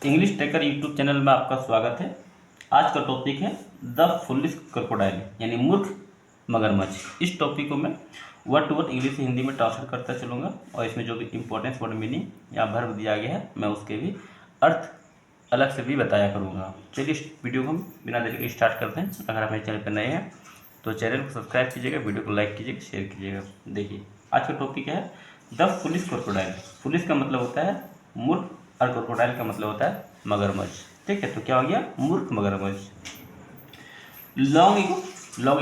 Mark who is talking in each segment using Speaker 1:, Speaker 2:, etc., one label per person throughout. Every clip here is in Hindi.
Speaker 1: इंग्लिश टेकर यूट्यूब चैनल में आपका स्वागत है। आज का टॉपिक है द फुलिश क्रोकोडाइल यानी मूर्ख मगरमच्छ। इस टॉपिक को मैं वर्ड टू वर्ड इंग्लिश से हिंदी में ट्रांसलेट करता चलूँगा और इसमें जो भी इंपॉर्टेंस वर्ड मीनिंग या वर्ब दिया गया है मैं उसके भी अर्थ अलग से भी बताया करूँगा। चलिए इस वीडियो को हम बिना देरी के स्टार्ट करते हैं। अगर हमारे चैनल पर नए हैं तो चैनल को सब्सक्राइब कीजिएगा, वीडियो को लाइक कीजिएगा, शेयर कीजिएगा। देखिए आज का टॉपिक है द फुलिश क्रोकोडाइल। फुलिश का मतलब होता है मूर्ख और क्रोकोडाइल का मतलब होता है मगरमच्छ। ठीक है, तो क्या हो गया? मूर्ख मगरमच्छ। लॉन्ग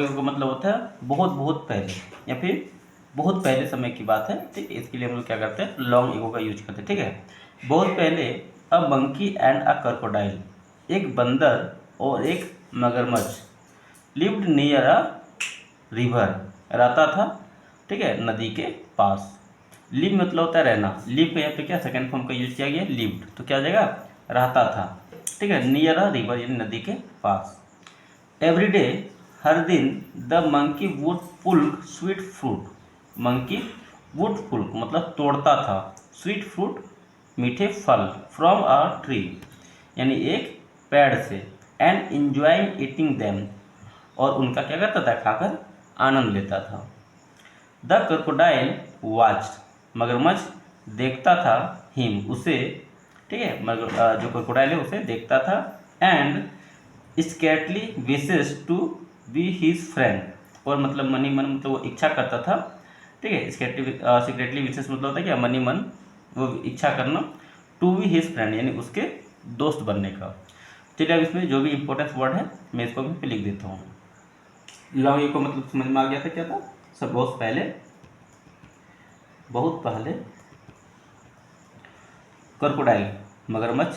Speaker 1: ईगो का मतलब होता है बहुत बहुत पहले या फिर बहुत पहले समय की बात है। ठीक है, इसके लिए हम लोग क्या करते हैं? लॉन्ग ईगो का यूज करते हैं। ठीक है, बहुत पहले a monkey and a crocodile, एक बंदर और एक मगरमच्छ लिव्ड नियर अ रिवर, रहता था। ठीक है, नदी के पास। लिव मतलब होता है रहना। लिव का यहाँ पे क्या सेकंड फॉर्म का यूज किया गया? लिव्ड, तो क्या हो जाएगा? रहता था। ठीक है, नियर अ रिवर यानी नदी के पास। एवरी डे, हर दिन, the monkey would pluck sweet fruit. Monkey would pluck मतलब तोड़ता था, स्वीट फ्रूट मीठे फल, फ्रॉम अ ट्री यानी एक पेड़ से, एंड इंजॉइंग ईटिंग देम और उनका क्या करता था? खाकर आनंद लेता था। द क्रोकोडाइल वॉच, मगरमच्छ देखता था, हिम उसे। ठीक है, मगर जो क्रोकोडाइल है उसे देखता था। And secretly wishes to be his friend, और मतलब मनी मन मतलब वो इच्छा करता था। ठीक है, सीक्रेटली विशेस मतलब होता है क्या? मनी मन वो इच्छा करना, टू बी हिज फ्रेंड यानी उसके दोस्त बनने का। चलिए अब इसमें जो भी इंपॉर्टेंट वर्ड है मैं इसको भी पे लिख देता हूँ। लॉन्ग को मतलब समझ में आ गया था क्या था? सब बहुत पहले क्रोकोडाइल मगरमच्छ,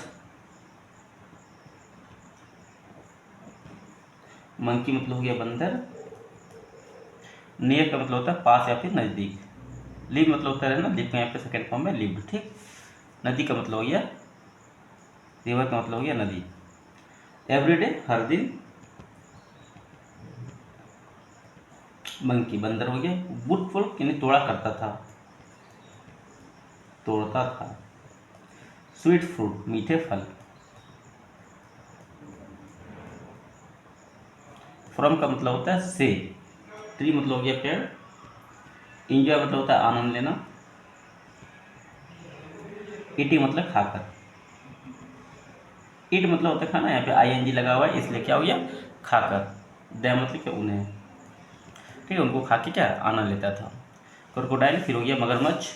Speaker 1: मंकी मतलब हो गया बंदर, नियर का मतलब होता है पास या फिर नज़दीक, लिव मतलब होता है ना, लिव का यहाँ पे सेकंड फॉर्म में लिव्ड। ठीक, नदी का मतलब हो गया, रिवर का मतलब हो गया नदी। एवरीडे हर दिन, मंकी बंदर हो गया, वुड फुल यानी तोड़ा करता था, तोड़ता था, स्वीट फ्रूट मीठे फल, फ्रॉम का मतलब होता है से, ट्री मतलब हो गया पेड़, इंजॉय मतलब होता है आनंद लेना, ईटिंग मतलब खाकर, ईट मतलब होता है खाना, यहाँ पे आईएनजी लगा हुआ है इसलिए क्या हो गया? खाकर। डैम मतलब क्या? उन्हें। ठीक है, उनको खा के क्या आनंद लेता था। क्रोकोडाइल फिर हो गया मगरमच्छ,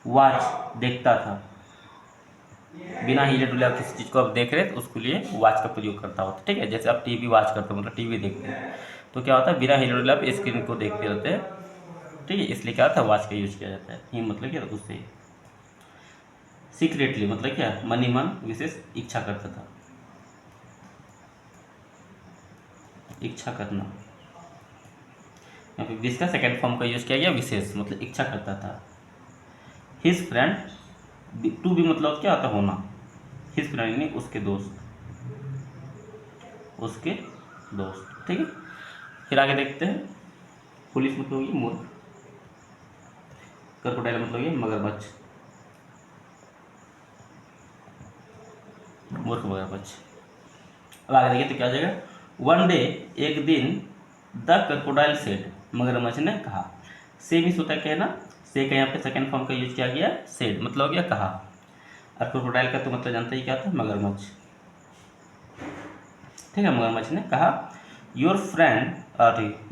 Speaker 1: वॉच देखता था, बिना हिले डुले आप किसी चीज़ को आप देख रहे तो उसके लिए वॉच का प्रयोग करता होता है। ठीक है, जैसे आप टीवी वॉच करते हो मतलब टीवी देखते हैं तो क्या होता है? बिना हिले डुले आप स्क्रीन को देखते रहते हैं। ठीक है, इसलिए क्या होता है? वॉच का यूज किया जाता है। ही मतलब क्या? उससे। सीक्रेटली मतलब क्या? मनी मन विशेष इच्छा करता था, इच्छा करना। यहाँ पे विश का सेकेंड फॉर्म का यूज किया गया, विशेष मतलब इच्छा करता था। हिज फ्रेंड, टू भी मतलब क्या होता है? होना। हिज फ्रेंड यानी उसके दोस्त, उसके दोस्त। ठीक है, फिर आगे देखते हैं। पुलिस मतलब होगी मूर्ख, क्रोकोडाइल मतलब होगी मगरमच्छ, मूर्ख मगरमच्छ। अब आगे देखिए तो क्या हो जाएगा? वन डे, एक दिन, द क्रोकोडाइल सेड, मगरमच्छ ने कहा। से भी होता है कहना, से का यहाँ पे सेकंड फॉर्म का यूज किया गया, सेड मतलब हो गया कहा। और क्रोकोडाइल का तो मतलब जानते ही क्या था? मगरमच्छ। ठीक है, मगरमच्छ ने कहा, your friend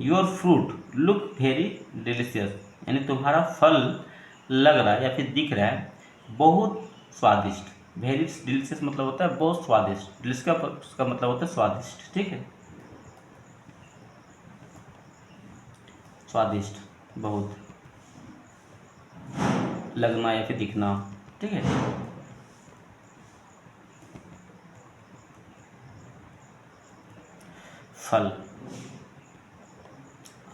Speaker 1: your fruit look very delicious, यानी तुम्हारा फल लग रहा है या फिर दिख रहा है बहुत स्वादिष्ट। वेरी डिलीशियस मतलब होता है बहुत स्वादिष्ट, डिलीशियस का उसका मतलब होता है स्वादिष्ट। ठीक है, स्वादिष्ट बहुत, लगना या फिर दिखना। ठीक है, फल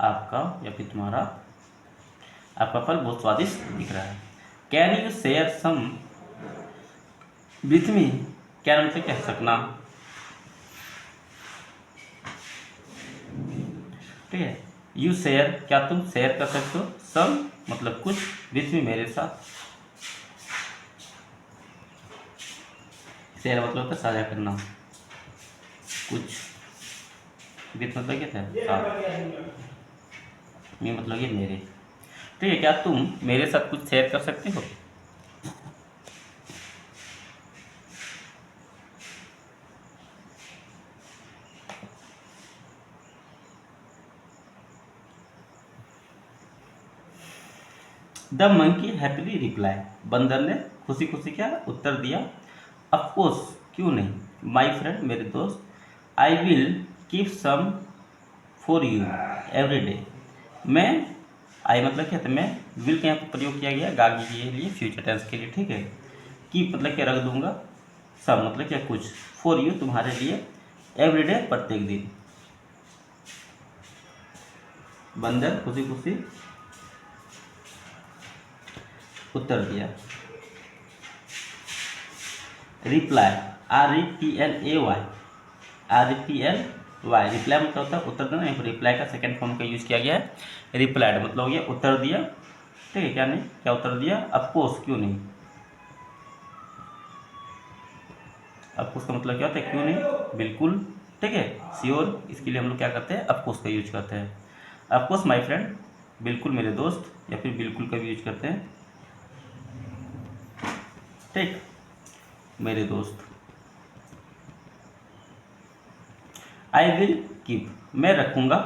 Speaker 1: आपका या फिर तुम्हारा, आपका फल बहुत स्वादिष्ट दिख रहा है। Can you share some with me, क्या मतलब कह सकना। ठीक है, यू शेयर क्या तुम शेयर कर सकते हो, सम मतलब कुछ, विथ मी मेरे साथ। शेयर मतलब होता है साझा करना, कुछ। विथ मतलब क्या था, साथ। मी मतलब ये मेरे। ठीक है, क्या तुम मेरे साथ कुछ शेयर कर सकते हो? द मंकी हैप्पीली रिप्लाई, बंदर ने खुशी खुशी क्या उत्तर दिया। अफकोर्स, क्यों नहीं। माई फ्रेंड, मेरे दोस्त। I will keep some for you every day. मैं, आई मतलब क्या था, मैं, विल के यहाँ पर प्रयोग किया गया गागी के लिए, फ्यूचर टेंस के लिए। ठीक है, कीप मतलब क्या रख दूंगा, सम मतलब क्या कुछ, फॉर यू तुम्हारे लिए, एवरी डे प्रत्येक दिन। बंदर खुशी खुशी उत्तर दिया। रिप्लाई, REPLAY, REPLY, रिप्लाई मतलब होता है उत्तर देना। यहाँ पर रिप्लाई का सेकंड फॉर्म का यूज किया गया है। रिप्लाइड मतलब हो गया उत्तर दिया। ठीक है, क्या नहीं, क्या उत्तर दिया। अफकोर्स, क्यों नहीं। अफकोर्स का मतलब क्या होता है, क्यों नहीं, बिल्कुल। ठीक है, श्योर, इसके लिए हम लोग क्या करते हैं, अफकोर्स का यूज करते हैं। अफकोर्स माई फ्रेंड, बिल्कुल मेरे दोस्त, या फिर बिल्कुल का भी यूज करते हैं। ठीक, मेरे दोस्त। आई विल कीप, मैं रखूंगा,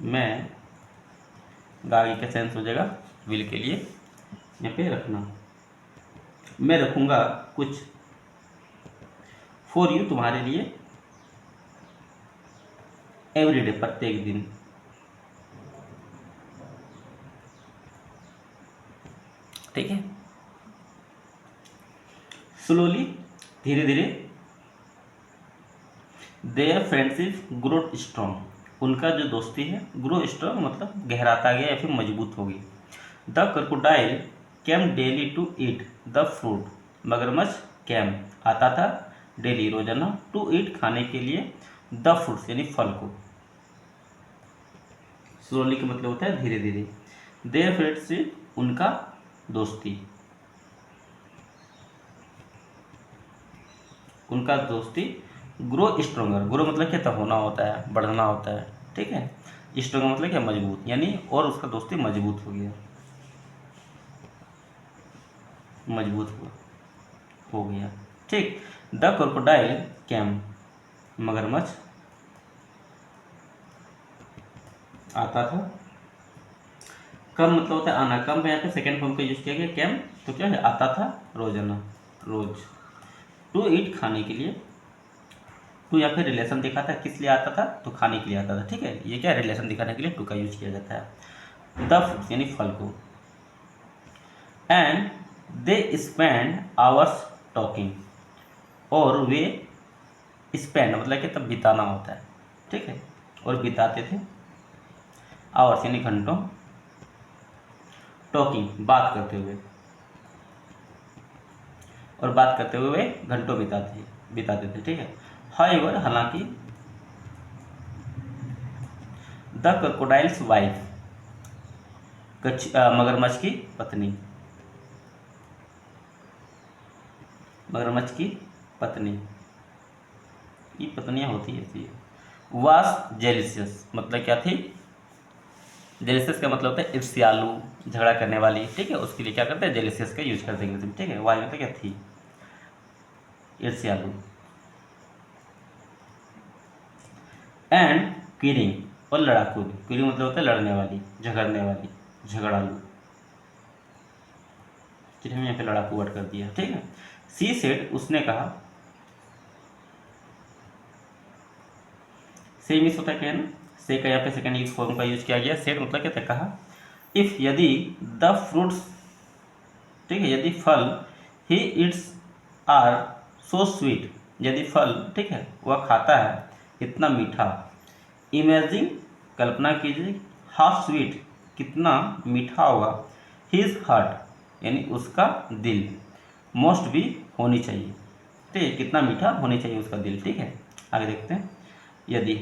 Speaker 1: मैं, गागी का सेंस हो जाएगा विल के लिए, यहाँ पे रखना। मैं रखूंगा कुछ, फॉर यू तुम्हारे लिए, एवरीडे प्रत्येक दिन। ठीक है, स्लोली धीरे धीरे, देयर फ्रेंडशिप ग्रो स्ट्रॉन्ग, उनका जो दोस्ती है ग्रो स्ट्रॉन्ग मतलब गहराता गया या फिर मजबूत होगी। The crocodile came daily to eat the fruit, मगरमच्छ कैम आता था, डेली रोजाना, टू ईट खाने के लिए, द फ्रूट्स यानी फल को। स्लोली का मतलब होता है धीरे धीरे। देयर फ्रेंडशिप उनका दोस्ती, उनका दोस्ती, ग्रो स्ट्रोंगर, ग्रो मतलब क्या था, होना होता है, बढ़ना होता है। ठीक है, स्ट्रोंगर मतलब क्या, मजबूत, यानी और उसका दोस्ती मजबूत हो गया, मजबूत हुआ, हो गया। ठीक, द क्रोकोडाइल कैम, मगरमच्छ आता था। कम मतलब होता है आना, कम यहाँ पे सेकेंड फॉर्म का यूज किया गया, कैम तो क्या है, आता था, रोजाना, रोज। टू ईट खाने के लिए, टू या फिर रिलेशन दिखाता है, किस लिए आता था, तो खाने के लिए आता था। ठीक है, ये क्या रिलेशन दिखाने के लिए टू का यूज किया जाता है। द फ्रूट्स यानी फल को। And they spend hours talking, और वे, स्पेंड मतलब कि तब बिताना होता है। ठीक है, और बिताते थे, आवर्स यानी घंटों, टॉकिंग बात करते हुए, और बात करते हुए वे घंटों बिताते थे। ठीक है, हाउएवर हालांकि, द क्रोकोडाइल्स वाइफ, मगरमच्छ की पत्नी, मगरमच्छ की पत्नी, ये पत्नियां होती है ऐसी, वास जेलिसियस मतलब क्या थी, जेलिसियस का मतलब होता है ईर्ष्यालु, झगड़ा करने वाली। ठीक है, उसके लिए क्या करते हैं, जेलिसियस का यूज करते हैं। ठीक है, वाई मतलब क्या थी, ईर्ष्यालु। एंड क्वीरिंग, और लड़ाकू, क्वीरिंग मतलब होता है लड़ने वाली, झगड़ने वाली, झगड़ालू। ठीक है, यहाँ पे लड़ाकू वर्ड कर दिया। ठीक है, सी सेड, उसने कहा, से मिस होता है क्या ना, से का यहाँ पे सेकंड यूज फॉर्म का यूज किया गया। सेड मतलब क्या था, कहा। इफ यदि, द फ्रूट्स, ठीक है, यदि फल, ही इट्स आर सो स्वीट, यदि फल, ठीक है, वह खाता है, इतना मीठा। इमेजिन, कल्पना कीजिए, हाउ स्वीट, कितना मीठा होगा, हिज हार्ट यानी उसका दिल, मोस्ट भी होनी चाहिए। ठीक है, कितना मीठा होनी चाहिए उसका दिल। ठीक है, आगे देखते हैं। यदि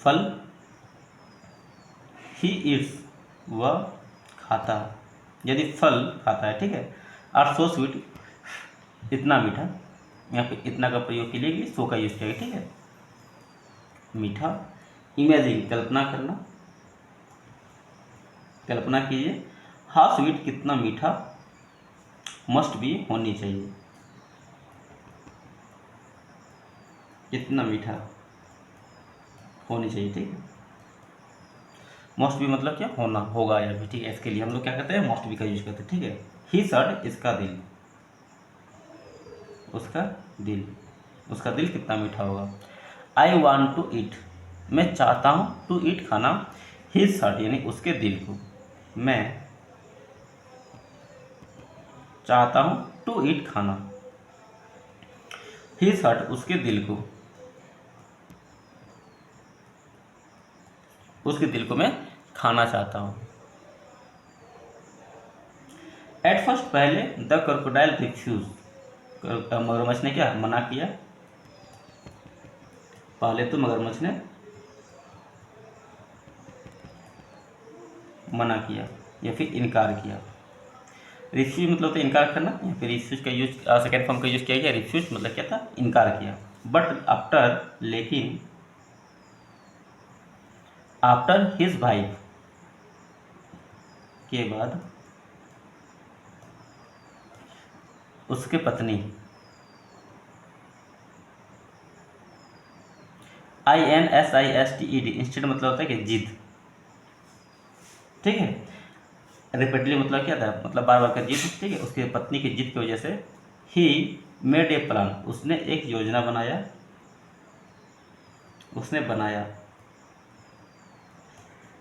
Speaker 1: फल, ही इट्स, वह खाता, यदि फल खाता है। ठीक है, आर सो स्वीट, इतना मीठा, यहाँ पे इतना का प्रयोग के लिए सो का यूज किया गया, ठीक है। मीठा, इमेजिन कल्पना करना, कल्पना कीजिए, हाउ स्वीट कितना मीठा, मस्ट बी होनी चाहिए, कितना मीठा होनी चाहिए, ठीक है। मस्ट बी मतलब क्या, होना, होगा या भी, ठीक है। इसके लिए हम लोग क्या करते हैं, मस्ट बी का यूज करते हैं, ठीक है। ही सड, इसका दिल, उसका दिल, उसका दिल कितना मीठा होगा। आई वॉन्ट टू ईट, मैं चाहता हूँ, टू ईट खाना, हिज हार्ट यानी उसके दिल को, मैं चाहता हूँ टू ईट खाना, हिज हार्ट उसके दिल को, उसके दिल को मैं खाना चाहता हूँ। एट फर्स्ट, पहले, द क्रोकोडाइल रिफ्यूज, मगरमच्छ ने क्या मना किया, पहले तो मगरमच्छ ने मना किया या फिर इनकार किया। रिफ्यूज मतलब होता है इनकार करना, या फिर रिफ्यूज का यूज सेकेंड फॉर्म का यूज किया गया। रिफ्यूज मतलब क्या था, इनकार किया। बट आफ्टर, लेकिन, आफ्टर हिज वाइफ, के बाद, उसके पत्नी, INSISTED, इंस्टेड मतलब होता है कि जिद, ठीक है। रिपीटली मतलब क्या था, मतलब बार बार का जिद, ठीक है। उसके पत्नी की जिद की वजह से ही मेड ए प्लान, उसने एक योजना बनाया, उसने बनाया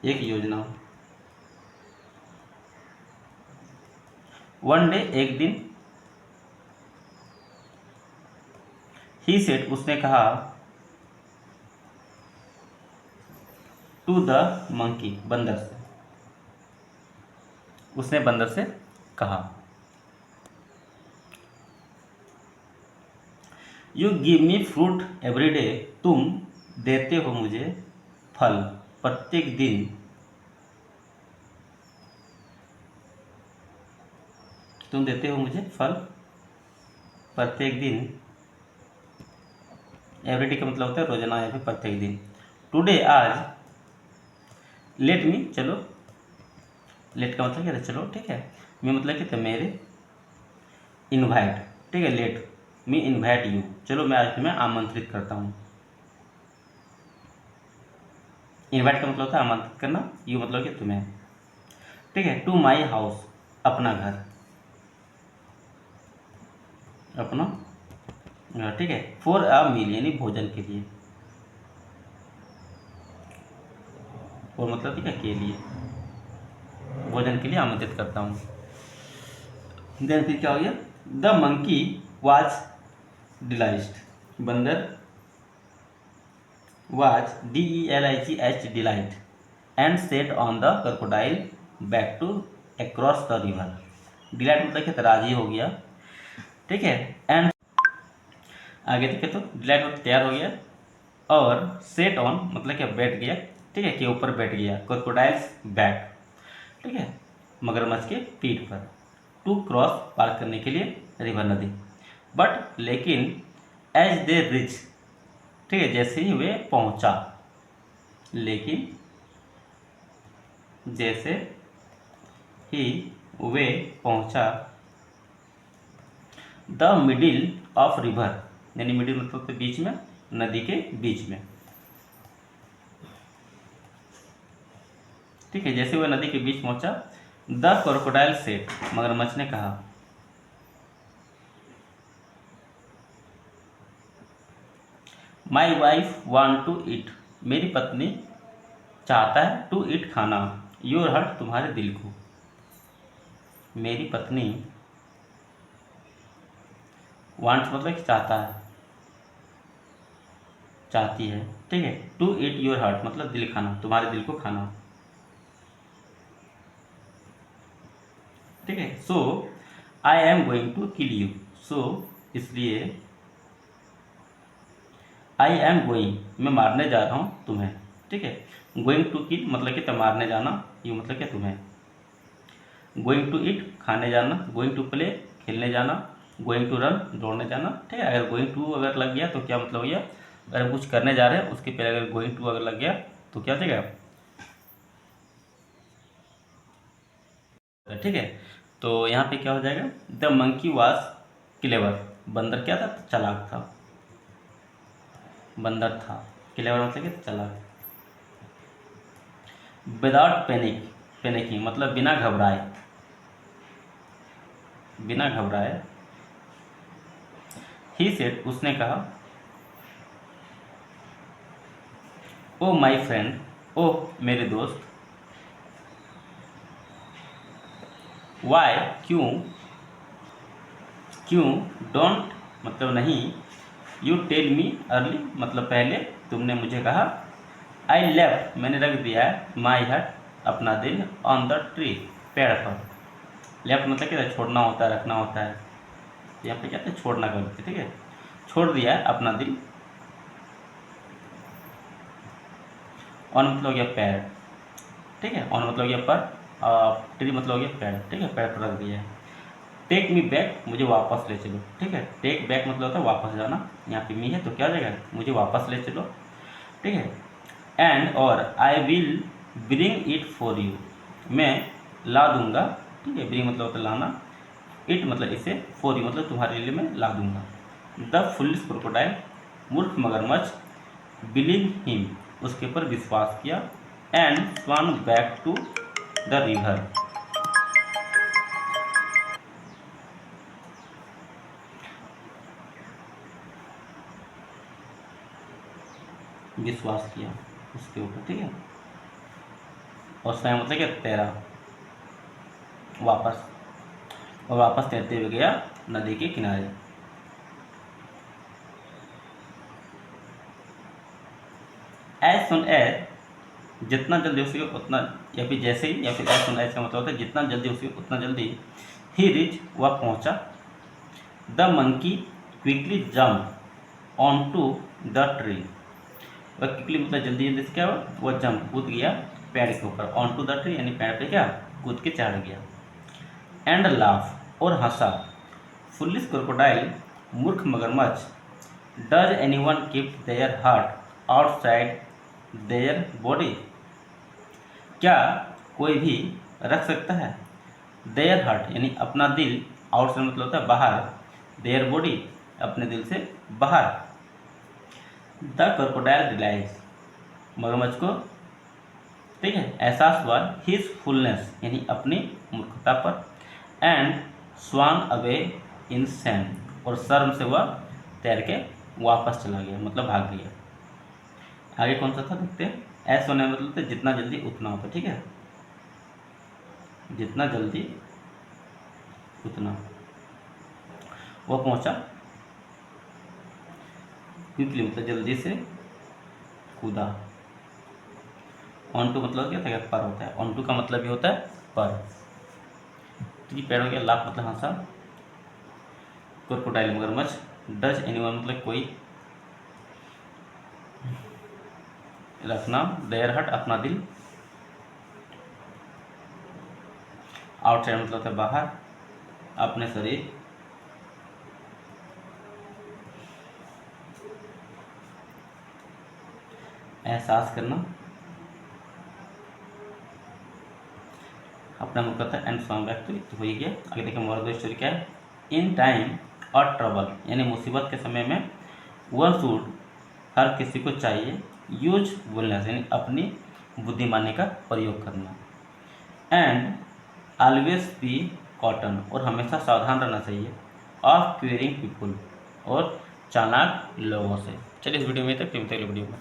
Speaker 1: एक योजना। वन डे, एक दिन, ही सेड, उसने कहा, टू द मंकी, बंदर से, उसने बंदर से कहा, you give me fruit every day, तुम देते हो मुझे फल प्रत्येक दिन, तुम देते हो मुझे फल प्रत्येक दिन। एवरी डे का मतलब होता है रोजाना या फिर प्रत्येक दिन। टुडे, आज, लेट मी, चलो, लेट का मतलब क्या था, चलो, ठीक है। मी मतलब क्या था, मेरे, इनवाइट, ठीक है। लेट मी इनवाइट यू, चलो मैं आज तुम्हें आमंत्रित करता हूँ। इनवाइट का मतलब होता है आमंत्रित करना, यू मतलब कि तुम्हें, ठीक है। टू माई हाउस, अपना घर, अपना घर, ठीक है। फॉर अ मील यानी भोजन के लिए, और मतलब ठीक है के लिए, भोजन के लिए आमंत्रित करता हूँ। देन फिर क्या हो गया, द मंकी वाज डिलाइस्ड, बंदर, was DELIGH, delight, and set on the crocodile back to across the river. Delight मतलब क्या, राजी हो गया, ठीक है। एंड आगे देखे तो डिलाइट मतलब तैयार हो गया, और सेट ऑन मतलब क्या, बैठ गया, ठीक है, के ऊपर बैठ गया, क्रोकोडाइल्स बैक, ठीक है, मगरमच्छ के पीठ पर, टू क्रॉस, पार करने के लिए रिवर, नदी। बट लेकिन, एज दे रिच, ठीक है, जैसे ही वे पहुंचा, लेकिन, जैसे ही वे पहुंचा, द मिडिल ऑफ रिवर, यानी मिडिल मतलब तो बीच में, नदी के बीच में, ठीक है। जैसे वह नदी के बीच पहुंचा, द क्रोकोडाइल सेड, मगरमच्छ ने कहा, my wife want to eat, मेरी पत्नी चाहता है, टू ईट खाना, योर हार्ट, तुम्हारे दिल को, मेरी पत्नी, वांट मतलब चाहता है, चाहती है, ठीक है। टू ईट योर हार्ट मतलब दिल खाना, तुम्हारे दिल को खाना, ठीक है। So I am going to kill you, so इसलिए, आई एम गोइंग, मैं मारने जा रहा हूँ तुम्हें, ठीक है। गोइंग टू किल मतलब कि तब मारने जाना, यू मतलब क्या, तुम्हें। गोइंग टू ईट, खाने जाना। गोइंग टू प्ले, खेलने जाना, गोइंग टू रन दौड़ने जाना, ठीक है। अगर गोइंग टू अगर लग गया तो क्या मतलब हो गया, अगर हम कुछ करने जा रहे हैं उसके पहले अगर गोइंग टू अगर लग गया तो क्या देगा, ठीक है। तो यहाँ पे क्या हो जाएगा, द मंकी वॉज क्लेवर, बंदर क्या था, चालाक था, बंदर था, क्लेवर मतलब कि चालाक। विदाउट पैनिकिंग मतलब बिना घबराए, बिना घबराए। ही सेड उसने कहा, ओ माई फ्रेंड, ओ मेरे दोस्त, वाई क्यों, क्यों, डोंट मतलब नहीं, यू टेल मी अर्ली मतलब पहले तुमने मुझे कहा, आई लेफ्ट मैंने रख दिया है, माई हट अपना दिल, ऑन द ट्री पेड़ पर। लेफ्ट मतलब क्या, छोड़ना होता है, रखना होता है, यहाँ पे क्या है, छोड़ना करते, ठीक है। छोड़ दिया है अपना दिल, ऑन मतलब हो गया पैर, ठीक है, ऑन मतलब हो गया पर, ट्री मतलब हो गया पैर, ठीक है, पैर पर रख दिया है। टेक मी बैक मुझे वापस ले चलो, ठीक है। टेक बैक मतलब होता है वापस जाना, यहाँ पे मी है तो क्या हो जाएगा, मुझे वापस ले चलो, ठीक है। एंड और I will bring it for you, मैं ला दूंगा, ठीक है, ब्रिंग मतलब होता है लाना, इट मतलब इसे, फॉर यू मतलब तुम्हारे लिए मैं ला दूंगा। द फुलिश क्रोकोडाइल मूर्ख मगरमच्छ, बिलीव हिम उसके ऊपर विश्वास किया, and swam back to the river, विश्वास किया उसके ऊपर, ठीक है। और स्वयं मतलब क्या, तैरा वापस, और वापस तैरते हुए गया नदी के किनारे। एज सुन एज जितना जल्दी हो सके उतना, या फिर जैसे ही, या फिर एज सुन एज का मतलब होता है जितना जल्दी हो सके उतना जल्दी, ही रिच वह पहुंचा, the monkey quickly jump on to the tree, वह क्विकली मतलब जल्दी जल्दी से क्या हुआ, वह जंप कूद गया पेड़ के ऊपर, ऑन टू द ट्री यानी पेड़ पे क्या कूद के चढ़ गया। एंड लाफ और हंसा, फुलिश क्रोकोडाइल मूर्ख मगरमच्छ, does anyone keep their heart outside their body, क्या कोई भी रख सकता है, देयर हार्ट यानी अपना दिल, आउटसाइड मतलब होता है बाहर, देयर बॉडी अपने दिल से बाहर। द क्रोकोडाइल रियलाइज मगरमच्छ को, ठीक है, एहसास हुआ, हिज फुलनेस यानी अपनी मूर्खता पर, and swam away in shame और शर्म से वह तैर के वापस चला गया मतलब भाग गया। आगे कौन सा था देखते हैं, ऐसा होने मतलब जितना जल्दी उतना होता, ठीक है, जितना जल्दी उतना, वो पहुंचा, क्विकली मतलब जल्दी से कूदा, ऑन टू मतलब क्या था, पर होता है, ऑन टू का मतलब भी होता है पर, तो ये पैर हो गया, लाफ मतलब हंसा, क्रोकोडाइल मगरमच्छ, डज एनीवन मतलब कोई, रखना, देयर हट अपना दिल, आउटसाइड मतलब होता है बाहर, अपने शरीर, एहसास करना, अपना मुख करता है, एंड स्वाम बैक तो हो ही गया। आगे देखिए मोरल ऑफ स्टोरी क्या है, इन टाइम और ट्रबल यानी मुसीबत के समय में, वन शुड हर किसी को चाहिए, यूज बोलनेस यानी अपनी बुद्धिमानी का प्रयोग करना, एंड ऑलवेज बी कॉटन और हमेशा सावधान रहना चाहिए, ऑफ क्वेरिंग पीपुल और चालाक लोगों से। चलिए इस वीडियो में तक, वीडियो में